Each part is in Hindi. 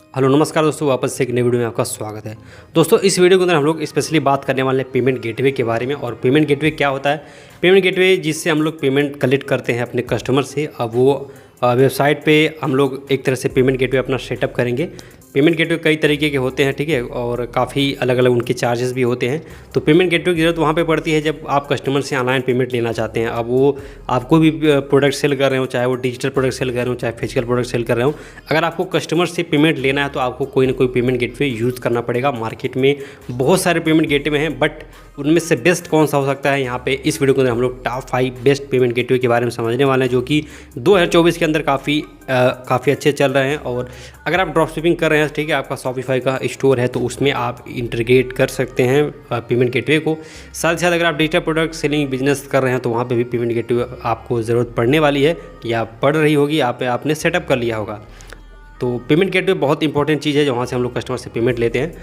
हेलो नमस्कार दोस्तों, वापस से एक नई वीडियो में आपका स्वागत है। दोस्तों इस वीडियो के अंदर हम लोग स्पेशली बात करने वाले हैं पेमेंट गेटवे के बारे में। और पेमेंट गेटवे क्या होता है? पेमेंट गेटवे जिससे हम लोग पेमेंट कलेक्ट करते हैं अपने कस्टमर से। अब वो वेबसाइट पे हम लोग एक तरह से पेमेंट गेटवे अपना सेटअप करेंगे। पेमेंट गेटवे कई तरीके के होते हैं, ठीक है, और काफ़ी अलग अलग उनके चार्जेस भी होते हैं। तो पेमेंट गेटवे की ज़रूरत वहाँ पे पड़ती है जब आप कस्टमर से ऑनलाइन पेमेंट लेना चाहते हैं। अब वो आपको भी प्रोडक्ट सेल कर रहे हो, चाहे वो डिजिटल प्रोडक्ट सेल कर रहे हो, चाहे फिजिकल प्रोडक्ट सेल कर रहे हो, अगर आपको कस्टमर से पेमेंट लेना है तो आपको कोई ना कोई पेमेंट गेटवे यूज़ करना पड़ेगा। मार्केट में बहुत सारे पेमेंट गेटवे हैं, बट उनमें से बेस्ट कौन सा हो सकता है, यहाँ पे इस वीडियो के अंदर हम लोग टॉप 5 बेस्ट पेमेंट गेटवे के बारे में समझने वाले हैं, जो कि 2024 के अंदर काफ़ी अच्छे चल रहे हैं। और अगर आप ड्रॉप शिपिंग कर रहे हैं, ठीक है, आपका शॉपिफाई का स्टोर है, तो उसमें आप इंटीग्रेट कर सकते हैं पेमेंट गेटवे को। साथ ही साथ अगर आप डिजिटल प्रोडक्ट सेलिंग बिजनेस कर रहे हैं तो वहाँ पे भी पेमेंट गेटवे आपको ज़रूरत पड़ने वाली है, या पड़ रही होगी, आपने सेटअप कर लिया होगा। तो पेमेंट गेटवे बहुत इंपॉर्टेंट चीज़ है जहाँ से हम लोग कस्टमर से पेमेंट लेते हैं।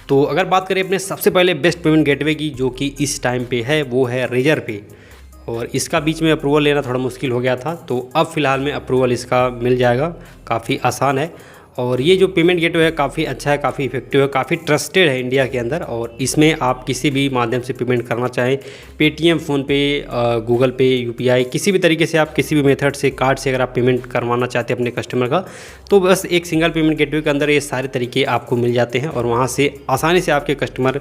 तो अगर बात करें अपने सबसे पहले बेस्ट पेमेंट गेटवे की, जो कि इस टाइम पे है, वो है रेजरपे। और इसका बीच में अप्रूवल लेना थोड़ा मुश्किल हो गया था, तो अब फ़िलहाल में अप्रूवल इसका मिल जाएगा, काफ़ी आसान है। और ये जो पेमेंट गेटवे है काफ़ी अच्छा है, काफ़ी इफेक्टिव है, काफ़ी ट्रस्टेड है इंडिया के अंदर। और इसमें आप किसी भी माध्यम से पेमेंट करना चाहें, पेटीएम, फ़ोनपे, गूगल पे, यूपीआई, किसी भी तरीके से आप किसी भी मेथड से, कार्ड से अगर आप पेमेंट करवाना चाहते हैं अपने कस्टमर का, तो बस एक सिंगल पेमेंट गेटवे के अंदर ये सारे तरीके आपको मिल जाते हैं। और वहाँ से आसानी से आपके कस्टमर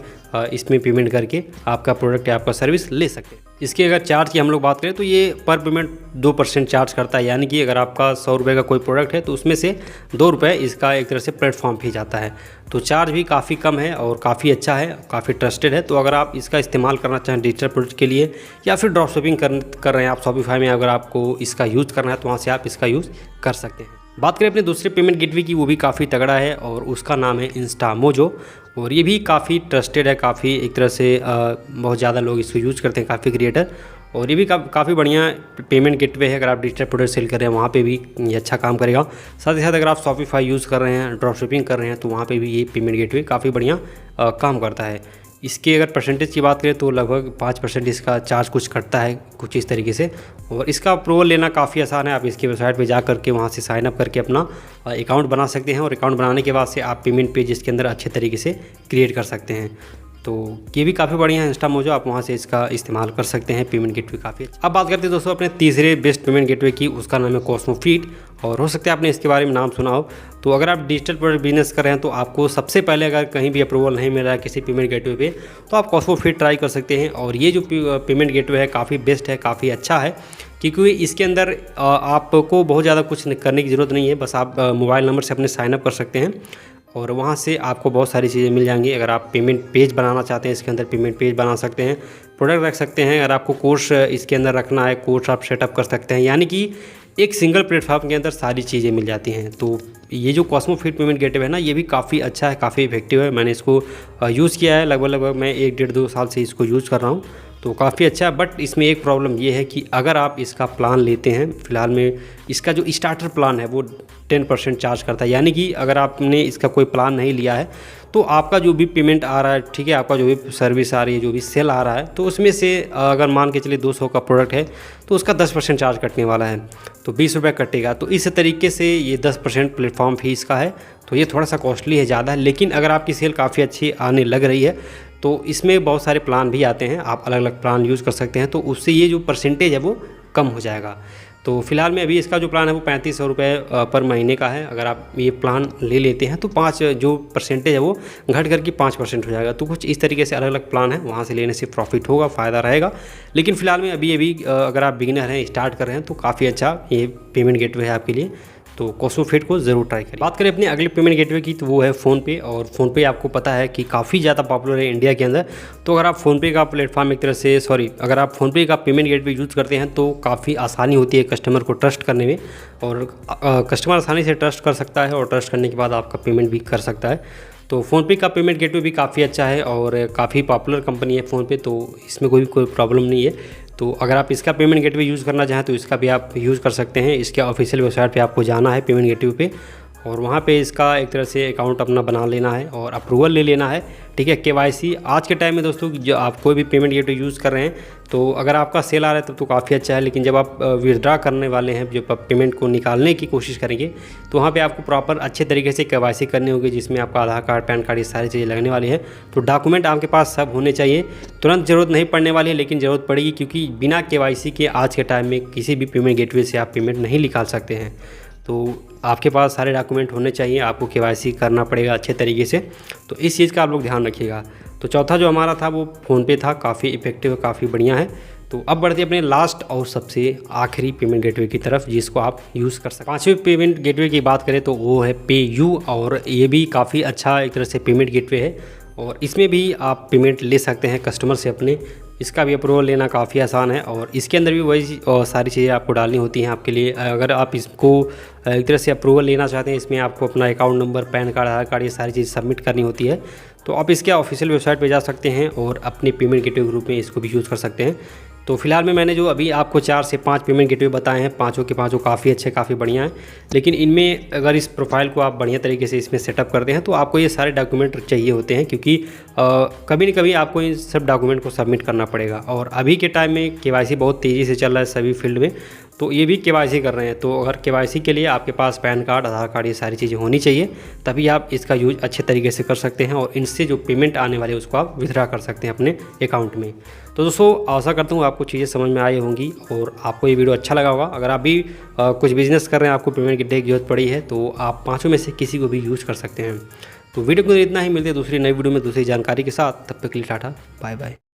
इसमें पेमेंट करके आपका प्रोडक्ट या आपका सर्विस ले सकते हैं। इसकी अगर चार्ज की हम लोग बात करें तो ये पर पेमेंट 2% चार्ज करता है, यानी कि अगर आपका 100 रुपये का कोई प्रोडक्ट है तो उसमें से 2 रुपये इसका एक तरह से प्लेटफॉर्म फी जाता है। तो चार्ज भी काफ़ी कम है और काफ़ी अच्छा है, काफ़ी ट्रस्टेड है। तो अगर आप इसका इस्तेमाल करना चाहें डिजिटल प्रोडक्ट के लिए, या फिर ड्रॉप शिपिंग कर रहे हैं आप शॉपिफाई में, अगर आपको इसका यूज़ करना है तो वहाँ से आप इसका यूज़ कर सकते हैं। बात करें अपने दूसरे पेमेंट गेटवे की, वो भी काफ़ी तगड़ा है और उसका नाम है इंस्टामोजो। और ये भी काफ़ी ट्रस्टेड है, काफ़ी एक तरह से बहुत ज़्यादा लोग इसको यूज़ करते हैं, काफ़ी क्रिएटर। और ये भी काफ़ी बढ़िया पेमेंट गेटवे है। अगर आप डिजिटल प्रोडक्ट सेल कर रहे हैं वहाँ पे भी ये अच्छा काम करेगा। साथ ही साथ अगर आप शॉपिफाई यूज़ कर रहे हैं, ड्रॉप शिपिंग कर रहे हैं, तो वहाँ पे भी ये पेमेंट गेटवे काफ़ी बढ़िया काम करता है। इसके अगर परसेंटेज की बात करें तो लगभग 5% इसका चार्ज कुछ कटता है, कुछ इस तरीके से। और इसका अप्रूवल लेना काफ़ी आसान है। आप इसकी वेबसाइट पे जा करके वहाँ से साइन अप करके अपना अकाउंट बना सकते हैं, और अकाउंट बनाने के बाद से आप पेमेंट पेज इसके अंदर अच्छे तरीके से क्रिएट कर सकते हैं। तो ये भी काफ़ी बढ़िया है इंस्टामोजो, आप वहाँ से इसका इस्तेमाल कर सकते हैं। पेमेंट गेटवे काफ़ी अच्छा। अब बात करते हैं दोस्तों अपने तीसरे बेस्ट पेमेंट गेटवे की, उसका नाम है कॉस्मोफीट। और हो सकता है आपने इसके बारे में नाम सुना हो। तो अगर आप डिजिटल प्रोडक्ट बिजनेस कर रहे हैं तो आपको सबसे पहले, अगर कहीं भी अप्रूवल नहीं मिल रहा है किसी पेमेंट गेटवे पे, तो आप कॉस्मोफीट ट्राई कर सकते हैं। और ये जो पेमेंट गेटवे है काफ़ी बेस्ट है, काफ़ी अच्छा है, क्योंकि इसके अंदर आपको बहुत ज़्यादा कुछ करने की ज़रूरत नहीं है। बस आप मोबाइल नंबर से अपने साइनअप कर सकते हैं और वहाँ से आपको बहुत सारी चीज़ें मिल जाएंगी। अगर आप पेमेंट पेज बनाना चाहते हैं, इसके अंदर पेमेंट पेज बना सकते हैं, प्रोडक्ट रख सकते हैं। अगर आपको कोर्स इसके अंदर रखना है, कोर्स आप सेटअप कर सकते हैं, यानी कि एक सिंगल प्लेटफॉर्म के अंदर सारी चीज़ें मिल जाती हैं। तो ये जो कॉस्मोफीट पेमेंट गेटवे है ना, ये भी काफ़ी अच्छा है, काफ़ी इफेक्टिव है। मैंने इसको यूज़ किया है, लगभग मैं 1-1.5-2 साल से इसको यूज़ कर रहा हूँ। तो काफ़ी अच्छा है, बट इसमें एक प्रॉब्लम ये है कि अगर आप इसका प्लान लेते हैं, फ़िलहाल में इसका जो स्टार्टर प्लान है वो 10% चार्ज करता है। यानी कि अगर आपने इसका कोई प्लान नहीं लिया है तो आपका जो भी पेमेंट आ रहा है, ठीक है, आपका जो भी सर्विस आ रही है, जो भी सेल आ रहा है, तो उसमें से अगर मान के चलिए 200 का प्रोडक्ट है तो उसका 10% चार्ज कटने वाला है, तो 20 रुपये कटेगा। तो इस तरीके से ये 10% प्लेटफॉर्म फीस का है, तो ये थोड़ा सा कॉस्टली है, ज़्यादा है। लेकिन अगर आपकी सेल काफ़ी अच्छी आने लग रही है तो इसमें बहुत सारे प्लान भी आते हैं, आप अलग अलग प्लान यूज़ कर सकते हैं, तो उससे ये जो परसेंटेज है वो कम हो जाएगा। तो फिलहाल में अभी इसका जो प्लान है वो 3500 रुपये पर महीने का है। अगर आप ये प्लान ले लेते हैं तो 5 जो परसेंटेज है वो घट करके 5% हो जाएगा। तो कुछ इस तरीके से अलग अलग प्लान है, वहाँ से लेने से प्रॉफिट होगा, फ़ायदा रहेगा। लेकिन फिलहाल में अभी अगर आप बिगिनर हैं, स्टार्ट कर रहे हैं, तो काफ़ी अच्छा ये पेमेंट गेटवे है आपके लिए। तो कॉस्मोफीट को ज़रूर ट्राई करें। बात करें अपने अगले पेमेंट गेटवे की, तो वो है फ़ोनपे। और फ़ोनपे आपको पता है कि काफ़ी ज़्यादा पॉपुलर है इंडिया के अंदर। तो अगर आप फ़ोनपे का प्लेटफॉर्म एक तरह से अगर आप फ़ोनपे का पेमेंट गेटवे यूज़ करते हैं तो काफ़ी आसानी होती है कस्टमर को ट्रस्ट करने में, और कस्टमर आसानी से ट्रस्ट कर सकता है, और ट्रस्ट करने के बाद आपका पेमेंट भी कर सकता है। तो फ़ोनपे का पेमेंट गेटवे भी काफ़ी अच्छा है और काफ़ी पॉपुलर कंपनी है फ़ोनपे, तो इसमें कोई प्रॉब्लम नहीं है। तो अगर आप इसका पेमेंट गेटवे यूज़ करना चाहें तो इसका भी आप यूज़ कर सकते हैं। इसके ऑफिशियल वेबसाइट पे आपको जाना है पेमेंट गेटवे पे, और वहाँ पे इसका एक तरह से अकाउंट अपना बना लेना है और अप्रूवल ले लेना है। ठीक है, KYC आज के टाइम में दोस्तों जो आप कोई भी पेमेंट गेटवे यूज़ कर रहे हैं, तो अगर आपका सेल आ रहा है तब तो काफ़ी अच्छा है, लेकिन जब आप विड्रा करने वाले हैं, जब आप पेमेंट को निकालने की कोशिश करेंगे, तो वहाँ पे आपको प्रॉपर अच्छे तरीके से KYC करनी होगी, जिसमें आपका आधार कार्ड, पैन कार्ड, ये सारी चीज़ें लगने वाली है। तो डॉक्यूमेंट आपके पास सब होने चाहिए। तुरंत ज़रूरत नहीं पड़ने वाली है, लेकिन ज़रूरत पड़ेगी, क्योंकि बिना KYC के आज के टाइम में किसी भी पेमेंट गेटवे से आप पेमेंट नहीं निकाल सकते हैं। तो आपके पास सारे डॉक्यूमेंट होने चाहिए, आपको KYC करना पड़ेगा अच्छे तरीके से। तो इस चीज़ का आप लोग ध्यान रखिएगा। तो चौथा जो हमारा था वो फ़ोनपे था, काफ़ी इफेक्टिव, काफ़ी बढ़िया है। तो अब बढ़ते अपने लास्ट और सबसे आखिरी पेमेंट गेटवे की तरफ, जिसको आप यूज़ कर सकते हैं। पाँचवें पेमेंट गेटवे की बात करें तो वो है PayU, और ये भी काफ़ी अच्छा एक तरह से पेमेंट गेटवे है, और इसमें भी आप पेमेंट ले सकते हैं कस्टमर से अपने। इसका भी अप्रूवल लेना काफ़ी आसान है, और इसके अंदर भी वही सारी चीज़ें आपको डालनी होती हैं आपके लिए। अगर आप इसको एक तरह से अप्रूवल लेना चाहते हैं, इसमें आपको अपना अकाउंट नंबर, पैन कार्ड, आधार कार्ड, ये सारी चीज़ सबमिट करनी होती है। तो आप इसके ऑफिशियल वेबसाइट पे जा सकते हैं और अपने पेमेंट गेटवे ग्रुप में इसको भी यूज़ कर सकते हैं। तो फिलहाल में मैंने जो अभी आपको 4 से 5 पेमेंट गेटवे बताए हैं, पाँचों के पाँचों काफ़ी अच्छे, काफ़ी बढ़िया हैं। लेकिन इनमें अगर इस प्रोफाइल को आप बढ़िया तरीके से इसमें सेटअप करते हैं, तो आपको ये सारे डॉक्यूमेंट चाहिए होते हैं, क्योंकि कभी न कभी आपको इन सब डॉक्यूमेंट को सबमिट करना पड़ेगा। और अभी के टाइम में KYC बहुत तेज़ी से चल रहा है सभी फील्ड में, तो ये भी KYC कर रहे हैं। तो अगर KYC के लिए आपके पास पैन कार्ड, आधार कार्ड, ये सारी चीज़ें होनी चाहिए, तभी आप इसका यूज अच्छे तरीके से कर सकते हैं, और इनसे जो पेमेंट आने वाले उसको आप विथड्रा कर सकते हैं अपने अकाउंट में। तो दोस्तों आशा करता हूँ आपको चीज़ें समझ में आई होंगी और आपको ये वीडियो अच्छा लगा होगा। अगर आप भी कुछ बिज़नेस कर रहे हैं, आपको पेमेंट गेटवे की जरूरत पड़ी है, तो आप पाँचों में से किसी को भी यूज़ कर सकते हैं। तो वीडियो को इतना ही, मिलते हैं दूसरी नई वीडियो में दूसरी जानकारी के साथ। तब तक के लिए टाटा, बाय बाय।